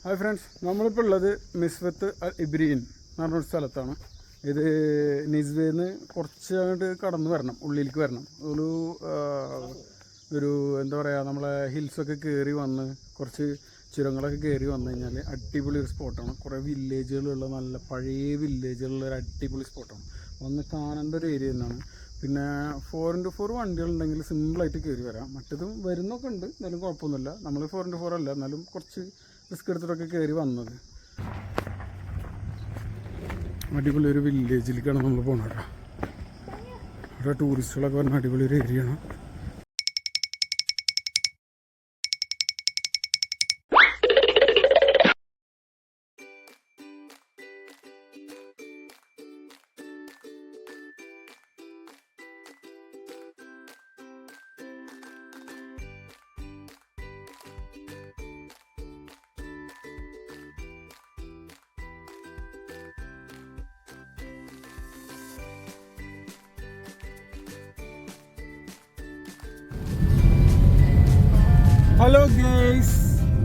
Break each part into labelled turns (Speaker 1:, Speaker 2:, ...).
Speaker 1: Hi friends, നമ്മളിപ്പോൾ ഉള്ളത് മിസ്വത്ത് അൽ ഇബ്രീൻ എന്ന് പറഞ്ഞൊരു സ്ഥലത്താണ്. ഇത് നിസ്വേന്ന് കുറച്ച് അങ്ങോട്ട് കടന്ന് വരണം, ഉള്ളിലേക്ക് വരണം. ഒരു എന്താ പറയുക, നമ്മളെ ഹിൽസൊക്കെ കയറി വന്ന് കുറച്ച് ചുരങ്ങളൊക്കെ കയറി വന്നു കഴിഞ്ഞാൽ അടിപൊളി ഒരു സ്പോട്ടാണ്. കുറേ വില്ലേജുകളുള്ള നല്ല പഴയ വില്ലേജുകളുള്ള ഒരു അടിപൊളി സ്പോട്ടാണ്. വന്ന് കാണേണ്ട ഒരു ഏരിയ തന്നെയാണ്. പിന്നെ 4x4 വണ്ടികളുണ്ടെങ്കിൽ സിമ്പിളായിട്ട് കയറി വരാം. മറ്റതും വരുന്നൊക്കെ ഉണ്ട്, എന്നാലും കുഴപ്പമൊന്നുമില്ല. നമ്മൾ 4x4 അല്ല, എന്നാലും കുറച്ച് റിസ്ക് എടുത്തിട്ടൊക്കെ കയറി വന്നത്. അടിപൊളി ഒരു വില്ലേജിലേക്കാണ് നമ്മൾ പോകുന്നത്. അവിടെ ടൂറിസ്റ്റുകളൊക്കെ പറഞ്ഞ അടിപൊളി ഒരു ഏരിയയാണ്. ഹലോ ഗേയ്സ്,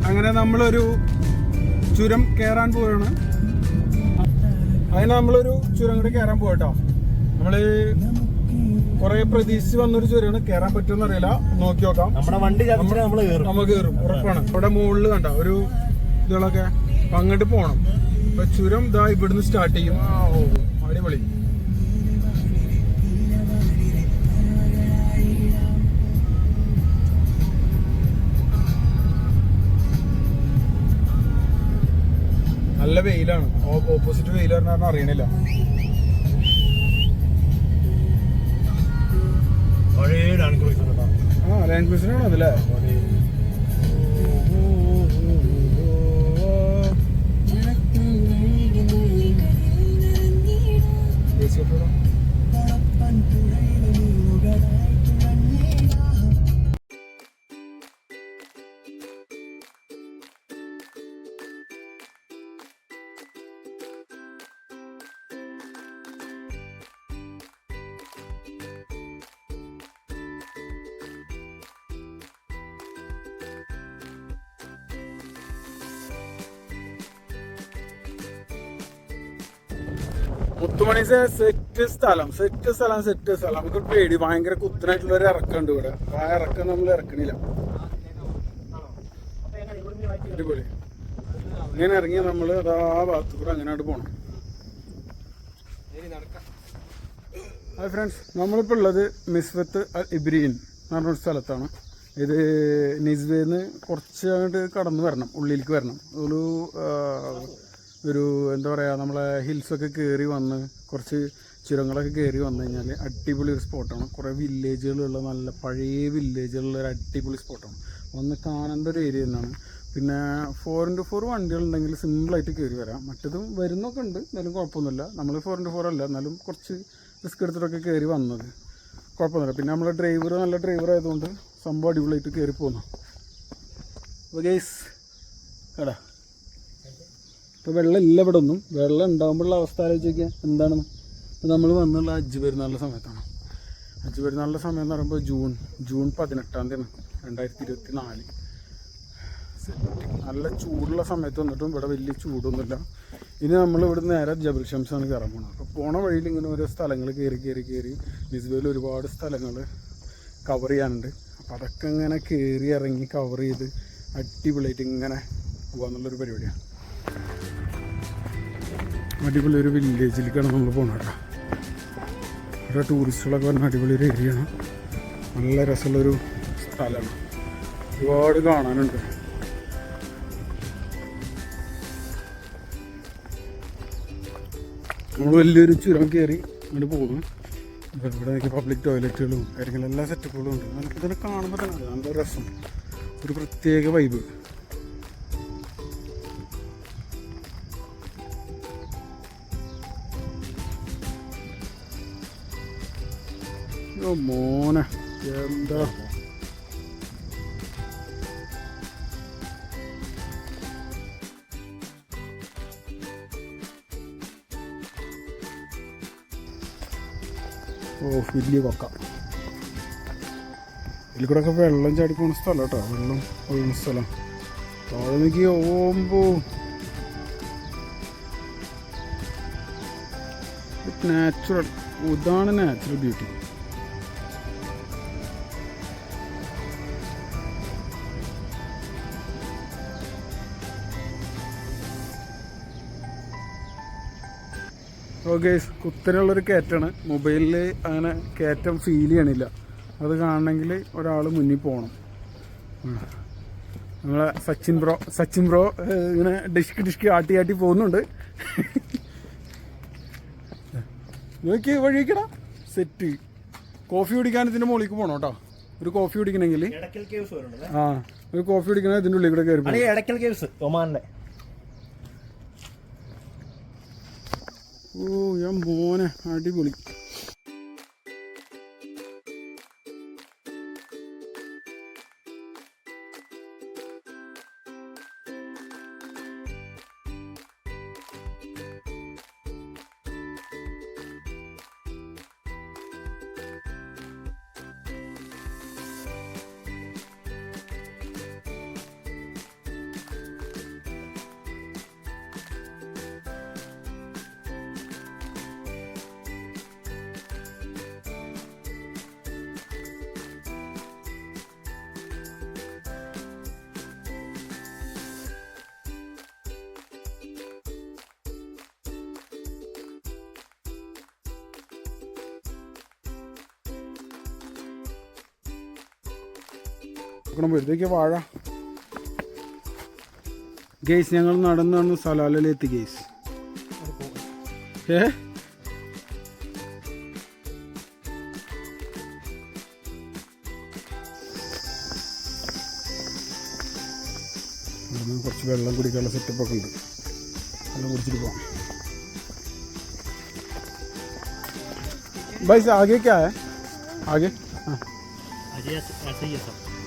Speaker 1: അങ്ങനെ നമ്മളൊരു ചുരം കയറാൻ പോവാണ്. അതിന് നമ്മളൊരു ചുരം കൂടി കയറാൻ പോകട്ടോ. നമ്മൾ കുറെ പ്രതീക്ഷിച്ച് വന്നൊരു ചുരമാണ്. കയറാൻ പറ്റുമെന്ന് അറിയില്ല, നോക്കി നോക്കാം.
Speaker 2: നമ്മുടെ വണ്ടി
Speaker 1: നമ്മൾ കയറും, ഉറപ്പാണ്. ഇവിടെ മുകളിൽ കണ്ട ഒരു ഇതുകളൊക്കെ അങ്ങോട്ട് പോകണം. അപ്പൊ ചുരം ഇതാ ഇവിടുന്ന് സ്റ്റാർട്ട് ചെയ്യും. അടിപൊളി. നല്ല വെയിലാണ്, ഓപ്പോസിറ്റ് വെയിൽ പറഞ്ഞാൽ അറിയണില്ല. ലാൻഡ് ക്രൂസറാണോ അതല്ലേ? മുത്തുമണി സെറ്റ് സ്ഥലം. നമുക്ക് പേടി, ഭയങ്കര കുത്തനായിട്ടുള്ള ഒരു ഇറക്കമുണ്ട് ഇവിടെ. ആ ഇറക്കം നമ്മൾ ഇറക്കണില്ല. അടിപൊളി. ഇങ്ങനെ ഇറങ്ങി നമ്മൾ അതാ ഭാഗത്തു കൂടെ അങ്ങനെ പോകണം. ഹായ് ഫ്രണ്ട്സ്, നമ്മളിപ്പോൾ ഉള്ളത് മിസ്വത്ത് അൽ ഇബ്രീൻ എന്ന് പറഞ്ഞൊരു സ്ഥലത്താണ്. ഇത് നിസ്വേന്ന് കുറച്ച് അങ്ങോട്ട് കടന്ന് വരണം, ഉള്ളിലേക്ക് വരണം. ഒരു എന്താ പറയുക, നമ്മളെ ഹിൽസൊക്കെ കയറി വന്ന് കുറച്ച് ചുരങ്ങളൊക്കെ കയറി വന്നു കഴിഞ്ഞാൽ അടിപൊളി ഒരു സ്പോട്ടാണ്. കുറേ വില്ലേജുകളുള്ള നല്ല പഴയ വില്ലേജുകളുള്ള ഒരു അടിപൊളി സ്പോട്ടാണ്. വന്ന് കാണേണ്ട ഒരു ഏരിയ തന്നെയാണ്. പിന്നെ 4x4 വണ്ടികളുണ്ടെങ്കിൽ സിമ്പിളായിട്ട് കയറി വരാം. മറ്റതും വരുന്നൊക്കെ ഉണ്ട്, എന്നാലും കുഴപ്പമൊന്നുമില്ല. നമ്മൾ 4x4 അല്ല, എന്നാലും കുറച്ച് റിസ്ക് എടുത്തിട്ടൊക്കെ കയറി വന്നത്. കുഴപ്പമൊന്നുമില്ല. പിന്നെ നമ്മളെ ഡ്രൈവർ നല്ല ഡ്രൈവർ ആയതുകൊണ്ട് സംഭവം അടിപൊളിയായിട്ട് കയറി പോകുന്നു. അപ്പോൾ ഗൈസ് എടാ, ഇപ്പോൾ വെള്ളം ഇല്ല ഇവിടെ ഒന്നും. വെള്ളം ഉണ്ടാകുമ്പോഴുള്ള അവസ്ഥ ആലോചിക്കുക എന്താണെന്ന്. ഇപ്പോൾ നമ്മൾ വന്നുള്ള ഹജ്ജ് പെരുന്നാളിൻ്റെ സമയത്താണ്. ഹജ്ജ് പെരുന്നാളിൻ്റെ സമയം എന്ന് പറയുമ്പോൾ ജൂൺ 18 2024. നല്ല ചൂടുള്ള സമയത്ത് വന്നിട്ടും ഇവിടെ വലിയ ചൂടൊന്നുമില്ല. ഇനി നമ്മൾ ഇവിടെ നേരെ ജബൽ ഷംസാണ് കയറാൻ പോകുന്നത്. അപ്പോൾ പോണ വഴിയിൽ ഇങ്ങനെ ഓരോ സ്ഥലങ്ങൾ കയറി നിസ്വേയിൽ ഒരുപാട് സ്ഥലങ്ങൾ കവർ ചെയ്യാനുണ്ട്. അപ്പോൾ അതൊക്കെ ഇങ്ങനെ കയറി ഇറങ്ങി കവർ ചെയ്ത് അടിപൊളിയായിട്ട് ഇങ്ങനെ പോകാമെന്നുള്ളൊരു പരിപാടിയാണ്. അടിപൊളി ഒരു വില്ലേജിലേക്കാണ് നമ്മൾ പോകുന്നത്. ഇവിടെ ടൂറിസ്റ്റുകളൊക്കെ പറഞ്ഞ അടിപൊളി ഒരു ഏരിയയാണ്. നല്ല രസമുള്ളൊരു സ്ഥലമാണ്, ഒരുപാട് കാണാനുണ്ട്. നമ്മൾ വലിയൊരു ചുരം കയറി അങ്ങോട്ട് പോകുന്നു. ഇവിടെ പബ്ലിക് ടോയ്ലറ്റുകളും കാര്യങ്ങളും എല്ലാ സെറ്റപ്പുകളും ഉണ്ട്. നമുക്ക് ഇതിനെ കാണുമ്പോൾ തന്നെ നല്ല രസം, ഒരു പ്രത്യേക വൈബ്. മോനെ എന്താ വലിയ കൊക്ക. ഇതിൽ കൂടെ ഒക്കെ വെള്ളം ചാടി പോകുന്ന സ്ഥലം കേട്ടോ, വെള്ളം ഒഴുകുന്ന സ്ഥലം. എനിക്ക് ഓമ്പോ നാച്ചുറൽ, ഇതാണ് നാച്ചുറൽ ബ്യൂട്ടി. ഓക്കെ, കുത്തനെയുള്ളൊരു കയറ്റാണ്. മൊബൈലിൽ അങ്ങനെ കയറ്റം ഫീൽ ചെയ്യണില്ല. അത് കാണണമെങ്കിൽ ഒരാൾ മുന്നിൽ പോകണം. നമ്മളെ സച്ചിൻ ബ്രോ ഇങ്ങനെ ഡിഷ്ക്ക് ആട്ടി പോകുന്നുണ്ട്. നോക്കി വഴിക്കടാ സെറ്റ്. കോഫി കുടിക്കാൻ ഇതിൻ്റെ മുകളിലേക്ക് പോകണം കേട്ടോ. ഒരു കോഫി കുടിക്കണമെങ്കിൽ ഒരു കോഫി കുടിക്കണമെങ്കിൽ ഇതിൻ്റെ ഉള്ളിൽ കൂടെ കയറി. ഓ ഞാൻ മോനെ അടിപൊളി. വരുത്തേക്ക് വാഴ. ഗെയ്സ് ഞങ്ങൾ നടന്നു സലാലയിലെത്തി ഗെയ്സ്. കുറച്ച് വെള്ളം കുടിക്കാനുള്ള സെറ്റപ്പൊക്കെ ഉണ്ട്. വെള്ളം കുടിച്ചിട്ട് പോവാം. भाई से आगे क्या है? आगे हाँ ऐसे ही है सब.